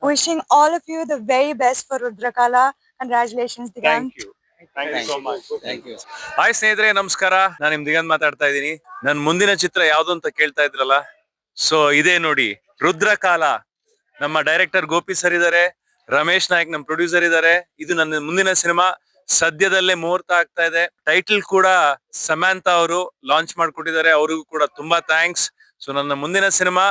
Wishing all of you the very best for Rudrakala. Congratulations, Digant. Thank you. Thank you so much. Hi ಸ್ನೇಹಿತರೆ, ನಮಸ್ಕಾರ. ನಾನು ನಿಮ್ ದಿಗಂತ್ ಮಾತಾಡ್ತಾ ಇದ್ದೀನಿ. ನನ್ ಮುಂದಿನ ಚಿತ್ರ ಯಾವ್ದು ಅಂತ ಕೇಳ್ತಾ ಇದ್ರಲ್ಲ, ಸೊ ಇದೇ ನೋಡಿ, ರುದ್ರಕಾಲ. ನಮ್ಮ ಡೈರೆಕ್ಟರ್ ಗೋಪಿ ಸರ್ ಇದಾರೆ, ರಮೇಶ್ ನಾಯಕ್ ನಮ್ಮ ಪ್ರೊಡ್ಯೂಸರ್ ಇದಾರೆ. ಇದು ನನ್ನ ಮುಂದಿನ ಸಿನಿಮಾ. ಸದ್ಯದಲ್ಲೇ ಮುಹೂರ್ತ ಆಗ್ತಾ ಇದೆ. ಟೈಟಲ್ ಕೂಡ ಸಮಂತಾ ಅವರು ಲಾಂಚ್ ಮಾಡ್ಕೊಟ್ಟಿದ್ದಾರೆ. ಅವ್ರಿಗೂ ಕೂಡ ತುಂಬಾ ಥ್ಯಾಂಕ್ಸ್. ಸೊ ನನ್ನ ಮುಂದಿನ సినిమా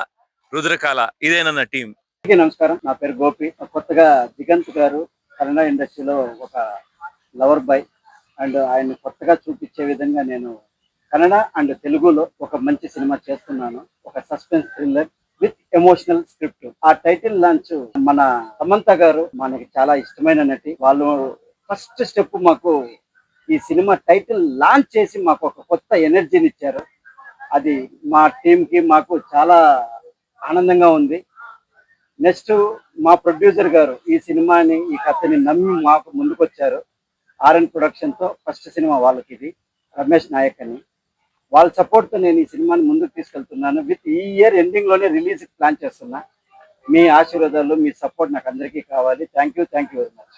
రుద్రకాల. ఇదే ನನ್ನ టీం. నమస్కారం, నా పేరు గోపి. కొత్తగా దిగంత్ గారు కన్నడ ఇండస్ట్రీలో ఒక లవర్ బాయ్ అండ్ ఆయన కొత్తగా చూపించే విధంగా నేను కన్నడ అండ్ తెలుగులో ఒక మంచి సినిమా చేస్తున్నాను. ఒక suspense thriller with emotional script. ఆ టైటిల్ లాంచ్ మన సమంత గారు మనకి చాలా ఇష్టమైన నటి. వాళ్ళు ఫస్ట్ స్టెప్ మాకు ఈ సినిమా టైటిల్ లాంచ్ చేసి మాకు ఒక కొత్త ఎనర్జీని ఇచ్చారు. అది మా టీంకి మాకు చాలా ఆనందంగా ఉంది. నెక్స్ట్ మా ప్రొడ్యూసర్ గారు ఈ సినిమాని, ఈ కథని నమ్మి మాకు ముందుకొచ్చారు. ఆర్ఎన్ ప్రొడక్షన్తో ఫస్ట్ సినిమా వాళ్ళకి ఇది, రమేష్ నాయక్ అని. వాళ్ళ సపోర్ట్తో నేను ఈ సినిమాని ముందుకు తీసుకెళ్తున్నాను. విత్ ఈ ఇయర్ ఎండింగ్లోనే రిలీజ్ ప్లాన్ చేస్తున్నా. మీ ఆశీర్వాదాలు, మీ సపోర్ట్ నాకు అందరికీ కావాలి. Thank you very much.